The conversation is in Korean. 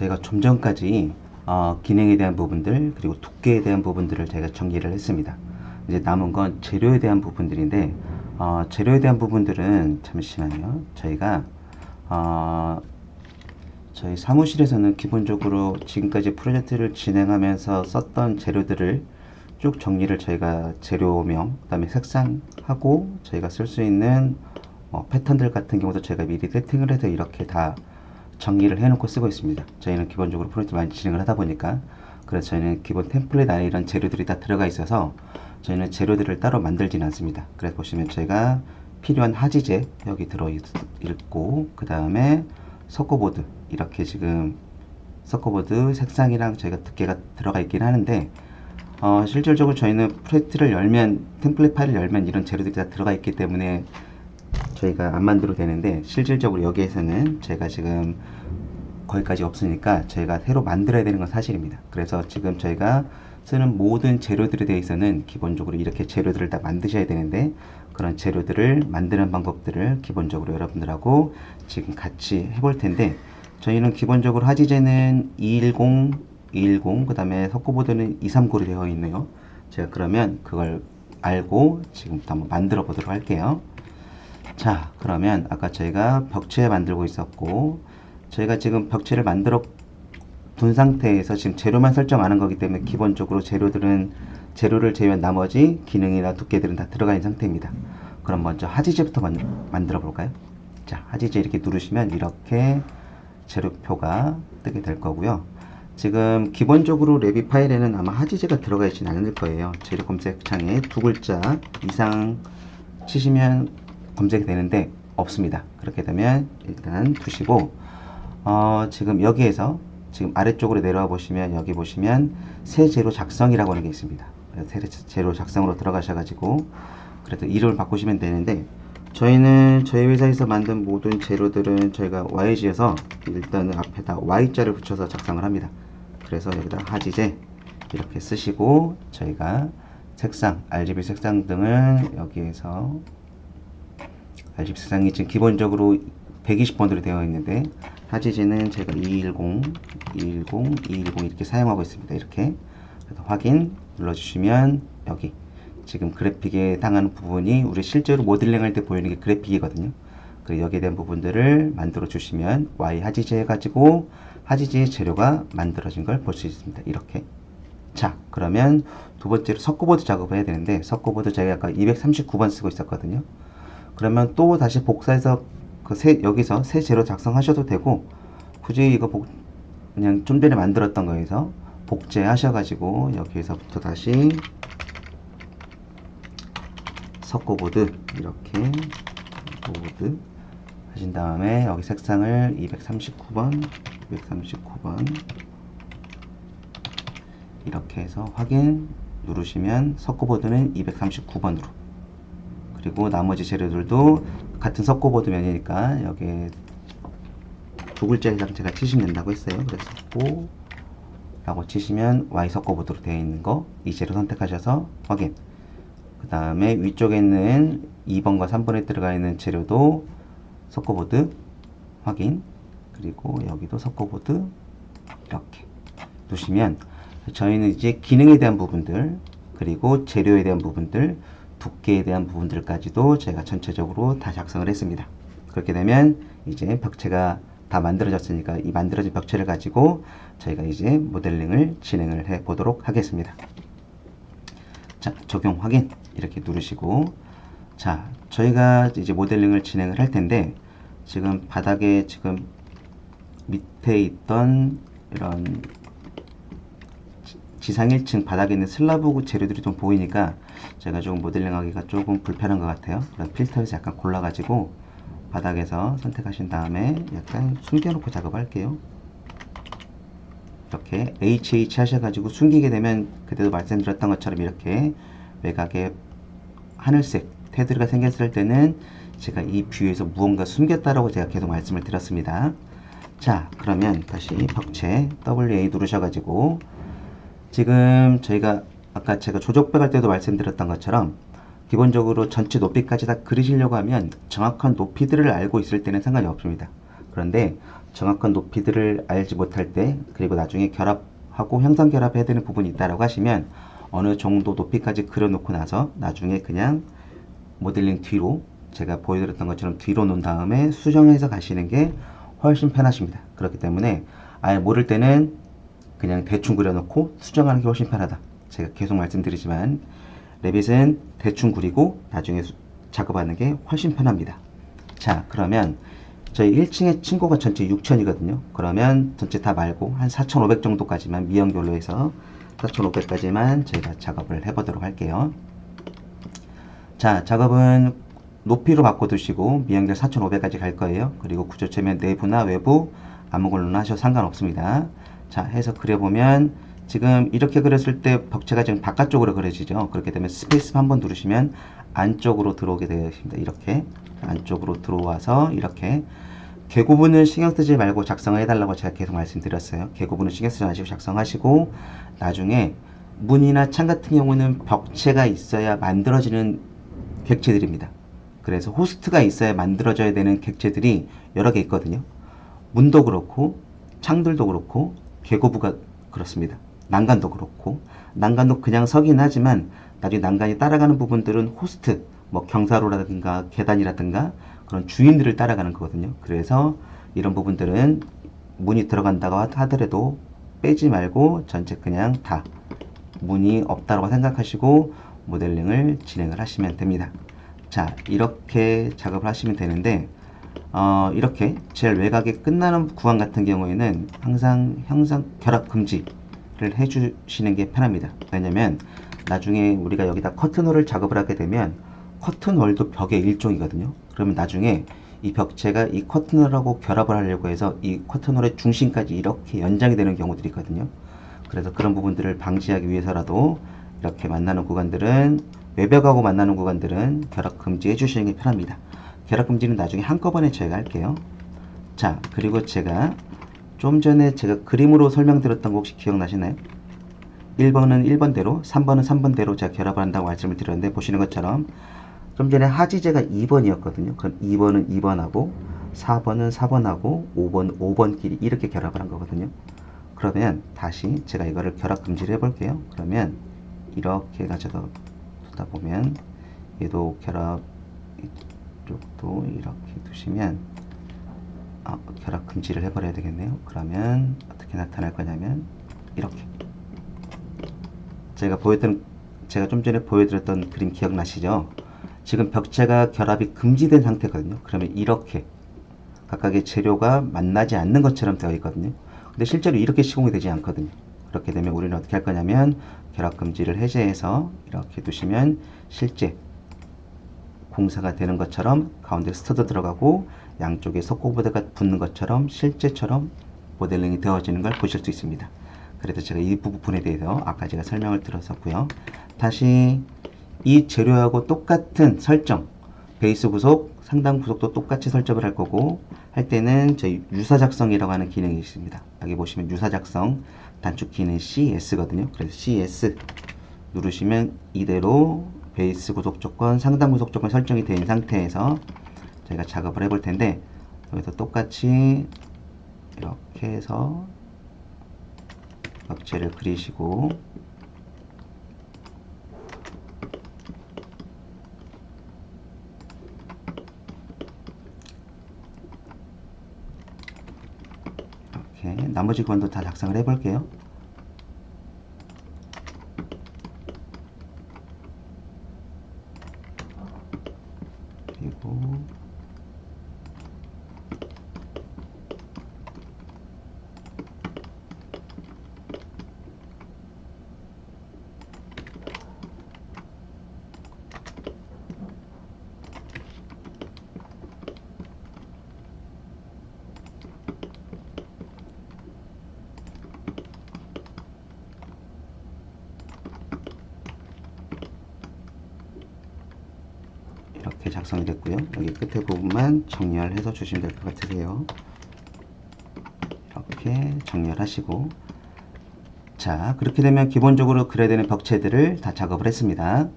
저희가 좀 전까지 기능에 대한 부분들 그리고 두께에 대한 부분들을 제가 정리를 했습니다. 이제 남은 건 재료에 대한 부분들인데 재료에 대한 부분들은 잠시만요. 저희가 저희 사무실에서는 기본적으로 지금까지 프로젝트를 진행하면서 썼던 재료들을 쭉 정리를 저희가 재료명, 그 다음에 색상하고 저희가 쓸 수 있는 패턴들 같은 경우도 제가 미리 세팅을 해서 이렇게 다 정리를 해놓고 쓰고 있습니다. 저희는 기본적으로 프로젝트 많이 진행을 하다 보니까 그래서 저희는 기본 템플릿 안에 이런 재료들이 다 들어가 있어서 저희는 재료들을 따로 만들지는 않습니다. 그래서 보시면 저희가 필요한 하지제 여기 들어있고 그 다음에 석고보드 이렇게 지금 석고보드 색상이랑 저희가 두께가 들어가 있긴 하는데 실질적으로 저희는 프로젝트를 열면 템플릿 파일을 열면 이런 재료들이 다 들어가 있기 때문에 저희가 안 만들어도 되는데 실질적으로 여기에서는 제가 지금 거기까지 없으니까 저희가 새로 만들어야 되는 건 사실입니다. 그래서 지금 저희가 쓰는 모든 재료들에 대해서는 기본적으로 이렇게 재료들을 다 만드셔야 되는데 그런 재료들을 만드는 방법들을 기본적으로 여러분들하고 지금 같이 해볼 텐데 저희는 기본적으로 하지제는 210, 210, 그 다음에 석고보드는 239로 되어 있네요. 제가 그러면 그걸 알고 지금부터 한번 만들어 보도록 할게요. 자, 그러면 아까 저희가 벽체 만들고 있었고 저희가 지금 벽체를 만들어 둔 상태에서 지금 재료만 설정 안 한 거기 때문에 기본적으로 재료를 제외한 나머지 기능이나 두께들은 다 들어가 있는 상태입니다. 그럼 먼저 하지제부터 만들어 볼까요? 자, 하지제 이렇게 누르시면 이렇게 재료표가 뜨게 될 거고요. 지금 기본적으로 레비 파일에는 아마 하지제가 들어가 있지는 않을 거예요. 재료 검색창에 두 글자 이상 치시면 검색이 되는데 없습니다. 그렇게 되면 일단 두시고 지금 여기에서 지금 아래쪽으로 내려와 보시면 여기 보시면 새 재료 작성이라고 하는 게 있습니다. 새 재료 작성으로 들어가셔가지고 그래도 이름을 바꾸시면 되는데 저희는 저희 회사에서 만든 모든 재료들은 저희가 YG에서 일단은 앞에다 Y자를 붙여서 작성을 합니다. 그래서 여기다 하지제 이렇게 쓰시고 저희가 색상, RGB 색상 등을 여기에서 RGB 색상이 지금 기본적으로 120번으로 되어 있는데 하지제는 제가 210, 210, 210 이렇게 사용하고 있습니다. 이렇게 그래서 확인 눌러주시면 여기 지금 그래픽에 해당하는 부분이 우리 실제로 모델링 할 때 보이는 게 그래픽이거든요. 그리고 여기에 대한 부분들을 만들어 주시면 Y 하지제 해가지고 하지제의 재료가 만들어진 걸 볼 수 있습니다. 이렇게. 자, 그러면 두 번째로 석고보드 작업을 해야 되는데 석고보드 제가 아까 239번 쓰고 있었거든요. 그러면 또 다시 복사해서 여기서 새 재료 작성하셔도 되고 굳이 이거 그냥 좀 전에 만들었던 거에서 복제하셔가지고 여기에서부터 다시 석고보드 이렇게 보드 하신 다음에 여기 색상을 239번 이렇게 해서 확인 누르시면 석고보드는 239번으로 그리고 나머지 재료들도 같은 석고보드 면이니까 여기에 두 글자 이상 제가 치시면 된다고 했어요. 그래서 고 라고 치시면 Y 석고보드로 되어 있는 거 이 재료 선택하셔서 확인. 그 다음에 위쪽에 있는 2번과 3번에 들어가 있는 재료도 석고보드 확인. 그리고 여기도 석고보드 이렇게 두시면 저희는 이제 기능에 대한 부분들 그리고 재료에 대한 부분들 두께에 대한 부분들까지도 제가 전체적으로 다 작성을 했습니다. 그렇게 되면 이제 벽체가 다 만들어졌으니까 이 만들어진 벽체를 가지고 저희가 이제 모델링을 진행을 해 보도록 하겠습니다. 자, 적용 확인 이렇게 누르시고 자, 저희가 이제 모델링을 진행을 할 텐데 지금 바닥에 지금 밑에 있던 이런 지상 1층 바닥에 있는 슬라브 재료들이 좀 보이니까 제가 조금 모델링 하기가 조금 불편한 것 같아요. 그럼 필터에서 약간 골라가지고 바닥에서 선택하신 다음에 약간 숨겨놓고 작업할게요. 이렇게 HH 하셔가지고 숨기게 되면 그때도 말씀드렸던 것처럼 이렇게 외곽에 하늘색 테두리가 생겼을 때는 제가 이 뷰에서 무언가 숨겼다라고 제가 계속 말씀을 드렸습니다. 자, 그러면 다시 벽체 WA 누르셔가지고 지금 저희가 아까 제가 조적백 할 때도 말씀드렸던 것처럼 기본적으로 전체 높이까지 다 그리시려고 하면 정확한 높이들을 알고 있을 때는 상관이 없습니다. 그런데 정확한 높이들을 알지 못할 때, 그리고 나중에 결합하고 형상 결합해야 되는 부분이 있다라고 하시면 어느 정도 높이까지 그려놓고 나서 나중에 그냥 모델링 뒤로 제가 보여드렸던 것처럼 뒤로 놓은 다음에 수정해서 가시는 게 훨씬 편하십니다. 그렇기 때문에 아예 모를 때는 그냥 대충 그려놓고 수정하는 게 훨씬 편하다. 제가 계속 말씀드리지만 레빗은 대충 그리고 나중에 작업하는 게 훨씬 편합니다. 자, 그러면 저희 1층의 층고가 전체 6,000이거든요. 그러면 전체 다 말고 한 4,500 정도까지만 미연결로 해서 4,500까지만 저희가 작업을 해보도록 할게요. 자, 작업은 높이로 바꿔두시고 미연결 4,500까지 갈 거예요. 그리고 구조체면 내부나 외부 아무 걸로나 하셔도 상관없습니다. 자, 해서 그려보면 지금 이렇게 그렸을 때 벽체가 지금 바깥쪽으로 그려지죠. 그렇게 되면 스페이스 한번 누르시면 안쪽으로 들어오게 되어 있습니다. 이렇게 안쪽으로 들어와서 이렇게 개구분은 신경 쓰지 말고 작성을 해달라고 제가 계속 말씀드렸어요. 개구분은 신경 쓰지 마시고 작성하시고 나중에 문이나 창 같은 경우는 벽체가 있어야 만들어지는 객체들입니다. 그래서 호스트가 있어야 만들어져야 되는 객체들이 여러 개 있거든요. 문도 그렇고 창들도 그렇고 개구부가 그렇습니다. 난간도 그렇고 난간도 그냥 서긴 하지만 나중에 난간이 따라가는 부분들은 호스트 뭐 경사로라든가 계단이라든가 그런 주인들을 따라가는 거거든요. 그래서 이런 부분들은 문이 들어간다고 하더라도 빼지 말고 전체 그냥 다 문이 없다고 생각하시고 모델링을 진행을 하시면 됩니다. 자, 이렇게 작업을 하시면 되는데 이렇게 제일 외곽에 끝나는 구간 같은 경우에는 항상 형상 결합 금지를 해주시는 게 편합니다. 왜냐면 나중에 우리가 여기다 커튼홀을 작업을 하게 되면 커튼홀도 벽의 일종이거든요. 그러면 나중에 이 벽체가 이 커튼홀하고 결합을 하려고 해서 이 커튼홀의 중심까지 이렇게 연장이 되는 경우들이 있거든요. 그래서 그런 부분들을 방지하기 위해서라도 이렇게 만나는 구간들은 외벽하고 만나는 구간들은 결합 금지 해주시는 게 편합니다. 결합 금지는 나중에 한꺼번에 저희가 할게요. 자, 그리고 제가 좀 전에 제가 그림으로 설명드렸던 거 혹시 기억나시나요? 1번은 1번대로 3번은 3번대로 제가 결합을 한다고 말씀을 드렸는데 보시는 것처럼 좀 전에 하지제가 2번이었거든요. 그럼 2번은 2번하고 4번은 4번하고 5번 5번끼리 이렇게 결합을 한 거거든요. 그러면 다시 제가 이거를 결합 금지를 해볼게요. 그러면 이렇게 가져다 보면 얘도 결합 이쪽도 이렇게 두시면 결합 금지를 해버려야 되겠네요. 그러면 어떻게 나타날 거냐면 이렇게 제가 좀 전에 보여드렸던 그림 기억나시죠? 지금 벽체가 결합이 금지된 상태거든요. 그러면 이렇게 각각의 재료가 만나지 않는 것처럼 되어 있거든요. 근데 실제로 이렇게 시공이 되지 않거든요. 그렇게 되면 우리는 어떻게 할 거냐면 결합 금지를 해제해서 이렇게 두시면 실제 공사가 되는 것처럼 가운데 스터드 들어가고 양쪽에 석고보드가 붙는 것처럼 실제처럼 모델링이 되어지는 걸 보실 수 있습니다. 그래서 제가 이 부분에 대해서 아까 제가 설명을 드렸었고요. 다시 이 재료하고 똑같은 설정, 베이스 구속, 상단 구속도 똑같이 설정을 할 거고 할 때는 저희 유사 작성이라고 하는 기능이 있습니다. 여기 보시면 유사 작성 단축키는 CS거든요. 그래서 CS 누르시면 이대로 베이스 구속 조건, 상단 구속 조건 설정이 된 상태에서 저희가 작업을 해볼 텐데 여기서 똑같이 이렇게 해서 벽체를 그리시고 이렇게 나머지 구간도 다 작성을 해볼게요. 그리고 이렇게 작성이 됐고요. 여기 끝에 부분만 정렬해서 주시면 될 것 같으세요. 이렇게 정렬하시고 자, 그렇게 되면 기본적으로 그려야 되는 벽체들을 다 작업을 했습니다.